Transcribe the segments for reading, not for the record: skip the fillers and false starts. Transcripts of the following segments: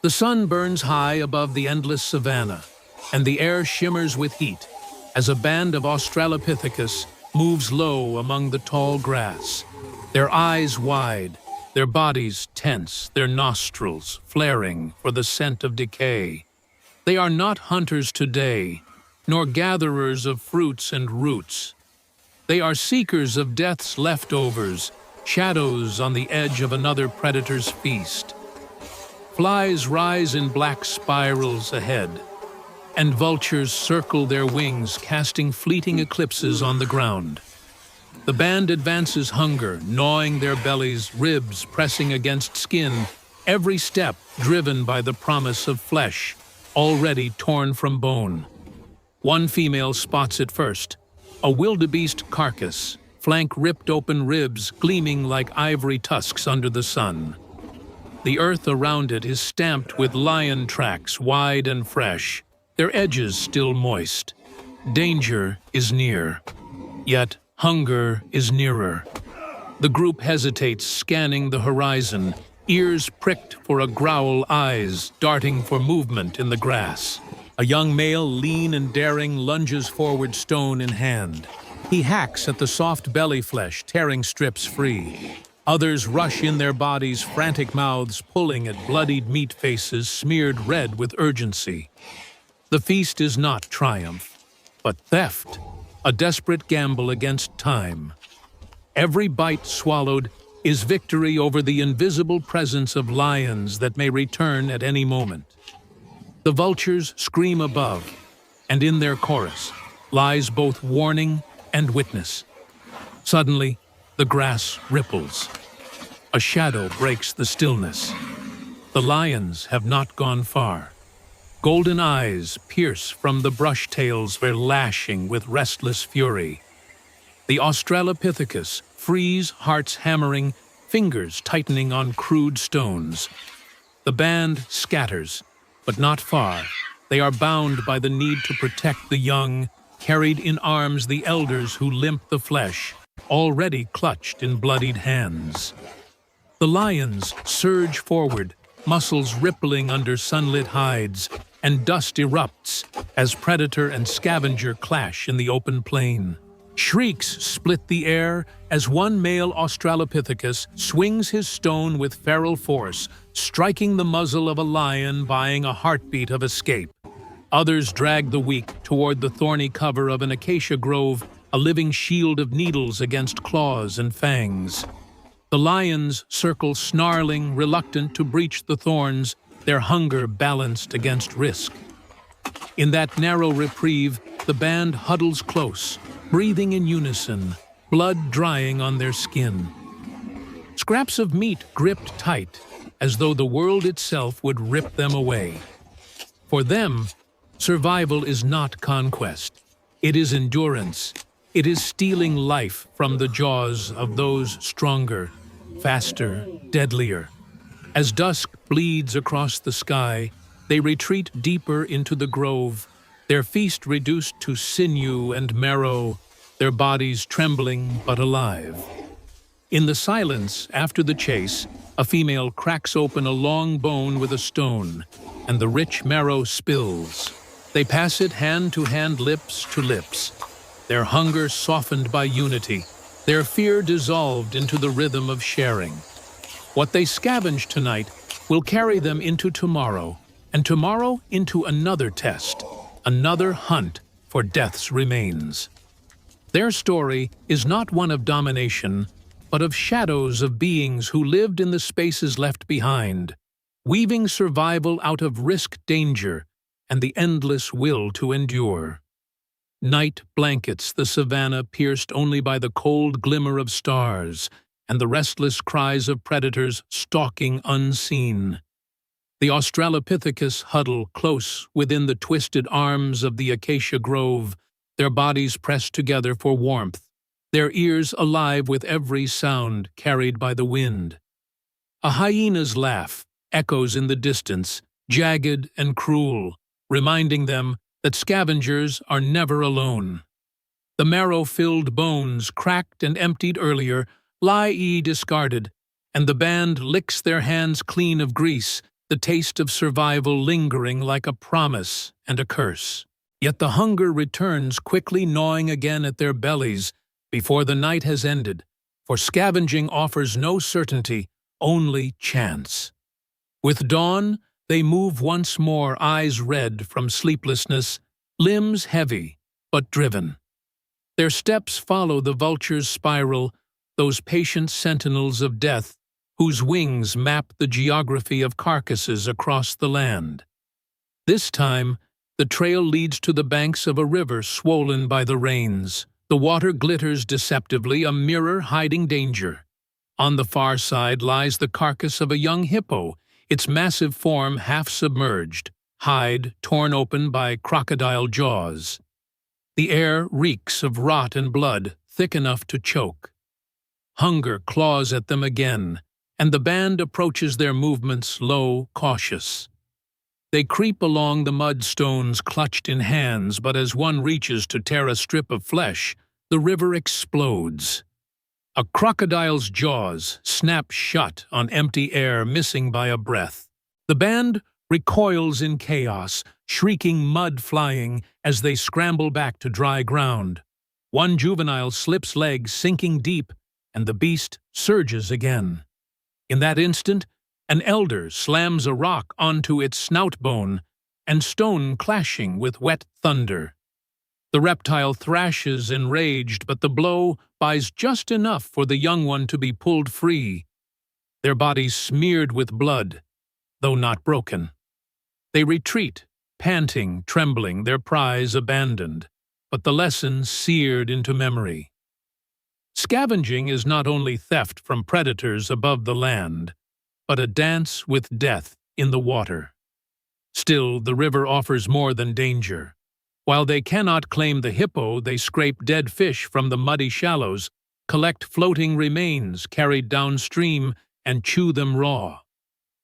The sun burns high above the endless savanna, and the air shimmers with heat as a band of Australopithecus moves low among the tall grass, their eyes wide, their bodies tense, their nostrils flaring for the scent of decay. They are not hunters today, nor gatherers of fruits and roots. They are seekers of death's leftovers, shadows on the edge of another predator's feast. Flies rise in black spirals ahead, and vultures circle their wings, casting fleeting eclipses on the ground. The band advances hunger, gnawing their bellies, ribs pressing against skin, every step driven by the promise of flesh, already torn from bone. One female spots it first, a wildebeest carcass, flank ripped open ribs gleaming like ivory tusks under the sun. The earth around it is stamped with lion tracks, wide and fresh, their edges still moist. Danger is near, yet hunger is nearer. The group hesitates, scanning the horizon, ears pricked for a growl, eyes darting for movement in the grass. A young male, lean and daring, lunges forward, stone in hand. He hacks at the soft belly flesh, tearing strips free. Others rush in their bodies, frantic mouths pulling at bloodied meat faces smeared red with urgency. The feast is not triumph, but theft, a desperate gamble against time. Every bite swallowed is victory over the invisible presence of lions that may return at any moment. The vultures scream above, and in their chorus lies both warning and witness. Suddenly, the grass ripples. A shadow breaks the stillness. The lions have not gone far. Golden eyes pierce from the brush tails, they're lashing with restless fury. The Australopithecus freeze, hearts hammering, fingers tightening on crude stones. The band scatters, but not far. They are bound by the need to protect the young, carried in arms the elders who limp the flesh, already clutched in bloodied hands. The lions surge forward, muscles rippling under sunlit hides, and dust erupts as predator and scavenger clash in the open plain. Shrieks split the air as one male Australopithecus swings his stone with feral force, striking the muzzle of a lion, buying a heartbeat of escape. Others drag the weak toward the thorny cover of an acacia grove, a living shield of needles against claws and fangs. The lions circle, snarling, reluctant to breach the thorns, their hunger balanced against risk. In that narrow reprieve, the band huddles close, breathing in unison, blood drying on their skin. Scraps of meat gripped tight, as though the world itself would rip them away. For them, survival is not conquest. It is endurance. It is stealing life from the jaws of those stronger, faster, deadlier. As dusk bleeds across the sky, they retreat deeper into the grove, their feast reduced to sinew and marrow, their bodies trembling but alive. In the silence after the chase, a female cracks open a long bone with a stone, and the rich marrow spills. They pass it hand to hand, lips to lips, their hunger softened by unity, their fear dissolved into the rhythm of sharing. What they scavenge tonight will carry them into tomorrow, and tomorrow into another test, another hunt for death's remains. Their story is not one of domination, but of shadows of beings who lived in the spaces left behind, weaving survival out of risk, danger, and the endless will to endure. Night blankets the savanna, pierced only by the cold glimmer of stars and the restless cries of predators stalking unseen. The Australopithecus huddle close within the twisted arms of the acacia grove, their bodies pressed together for warmth, their ears alive with every sound carried by the wind. A hyena's laugh echoes in the distance, jagged and cruel, reminding them that scavengers are never alone. The marrow-filled bones, cracked and emptied earlier, lie discarded, and the band licks their hands clean of grease, the taste of survival lingering like a promise and a curse. Yet the hunger returns, quickly gnawing again at their bellies before the night has ended, for scavenging offers no certainty, only chance. With dawn, they move once more, eyes red from sleeplessness, limbs heavy but driven. Their steps follow the vulture's spiral, those patient sentinels of death whose wings map the geography of carcasses across the land. This time, the trail leads to the banks of a river swollen by the rains. The water glitters deceptively, a mirror hiding danger. On the far side lies the carcass of a young hippo, its massive form half submerged, hide torn open by crocodile jaws. The air reeks of rot and blood, thick enough to choke. Hunger claws at them again, and the band approaches their movements low, cautious. They creep along the mud stones clutched in hands, but as one reaches to tear a strip of flesh, the river explodes. A crocodile's jaws snap shut on empty air, missing by a breath. The band recoils in chaos, shrieking, mud flying as they scramble back to dry ground. One juvenile slips legs, sinking deep, and the beast surges again. In that instant, an elder slams a rock onto its snout bone, and stone clashing with wet thunder. The reptile thrashes enraged, but the blow buys just enough for the young one to be pulled free, their bodies smeared with blood, though not broken. They retreat, panting, trembling, their prize abandoned, but the lesson seared into memory. Scavenging is not only theft from predators above the land, but a dance with death in the water. Still, the river offers more than danger. While they cannot claim the hippo, they scrape dead fish from the muddy shallows, collect floating remains carried downstream, and chew them raw.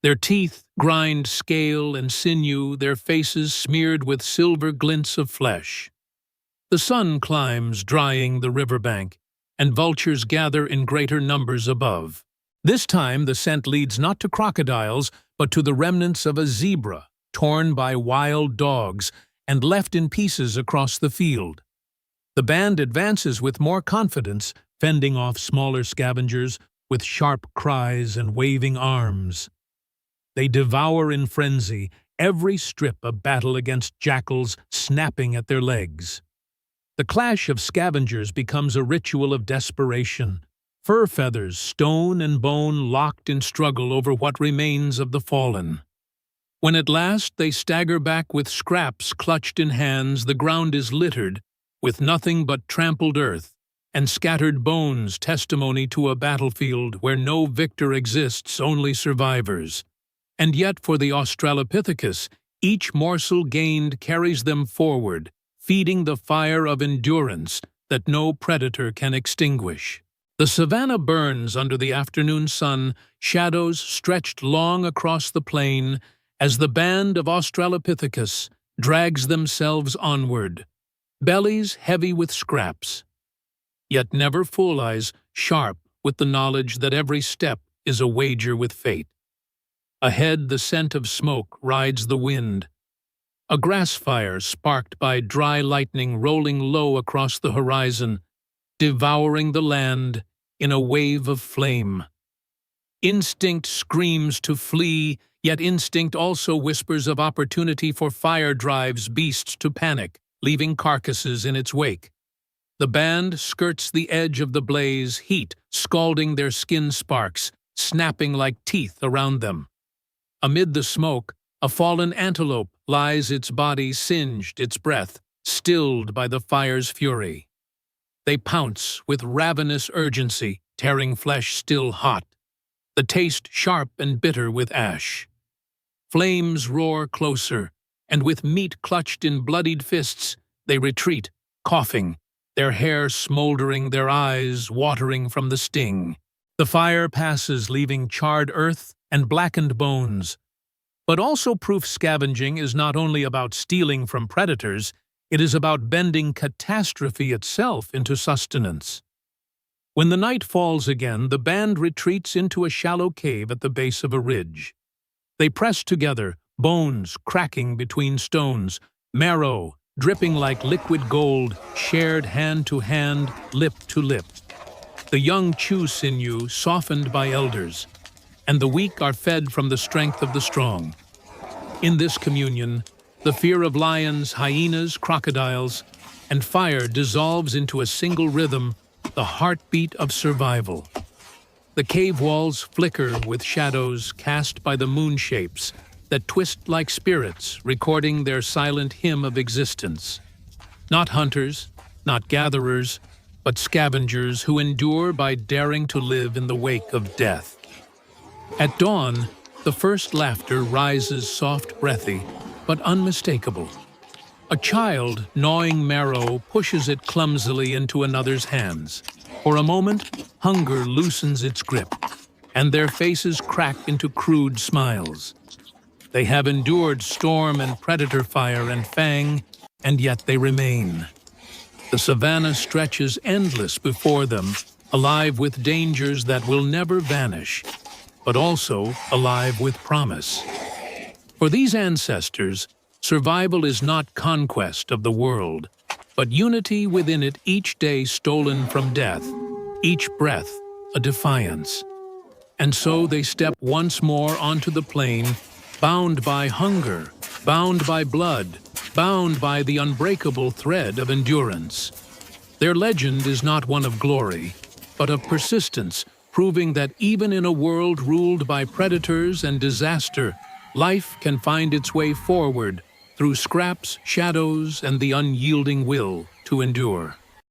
Their teeth grind scale and sinew, their faces smeared with silver glints of flesh. The sun climbs, drying the riverbank, and vultures gather in greater numbers above. This time the scent leads not to crocodiles, but to the remnants of a zebra, torn by wild dogs and left in pieces across the field. The band advances with more confidence, fending off smaller scavengers with sharp cries and waving arms. They devour in frenzy, every strip a battle against jackals snapping at their legs. The clash of scavengers becomes a ritual of desperation. Fur feathers, stone and bone locked in struggle over what remains of the fallen. When at last they stagger back with scraps clutched in hands, the ground is littered with nothing but trampled earth and scattered bones, testimony to a battlefield where no victor exists, only survivors. And yet for the Australopithecus, each morsel gained carries them forward, feeding the fire of endurance that no predator can extinguish. The savanna burns under the afternoon sun, shadows stretched long across the plain, as the band of Australopithecus drags themselves onward, bellies heavy with scraps, yet never full, eyes sharp with the knowledge that every step is a wager with fate. Ahead, the scent of smoke rides the wind, a grass fire sparked by dry lightning rolling low across the horizon, devouring the land in a wave of flame. Instinct screams to flee, yet instinct also whispers of opportunity, for fire drives beasts to panic, leaving carcasses in its wake. The band skirts the edge of the blaze, heat scalding their skin sparks, snapping like teeth around them. Amid the smoke, a fallen antelope lies, its body singed, its breath stilled by the fire's fury. They pounce with ravenous urgency, tearing flesh still hot, the taste sharp and bitter with ash. Flames roar closer, and with meat clutched in bloodied fists, they retreat, coughing, their hair smoldering, their eyes watering from the sting. The fire passes, leaving charred earth and blackened bones. But also proof scavenging is not only about stealing from predators, it is about bending catastrophe itself into sustenance. When the night falls again, the band retreats into a shallow cave at the base of a ridge. They pressed together, bones cracking between stones, marrow dripping like liquid gold, shared hand to hand, lip to lip. The young chew sinew, softened by elders, and the weak are fed from the strength of the strong. In this communion, the fear of lions, hyenas, crocodiles, and fire dissolves into a single rhythm, the heartbeat of survival. The cave walls flicker with shadows cast by the moon shapes that twist like spirits, recording their silent hymn of existence. Not hunters, not gatherers, but scavengers who endure by daring to live in the wake of death. At dawn, the first laughter rises soft, breathy, but unmistakable. A child gnawing marrow pushes it clumsily into another's hands. For a moment, hunger loosens its grip, and their faces crack into crude smiles. They have endured storm and predator fire and fang, and yet they remain. The savanna stretches endless before them, alive with dangers that will never vanish, but also alive with promise. For these ancestors, survival is not conquest of the world, but unity within it, each day stolen from death, each breath a defiance. And so they step once more onto the plain, bound by hunger, bound by blood, bound by the unbreakable thread of endurance. Their legend is not one of glory, but of persistence, proving that even in a world ruled by predators and disaster, life can find its way forward through scraps, shadows, and the unyielding will to endure.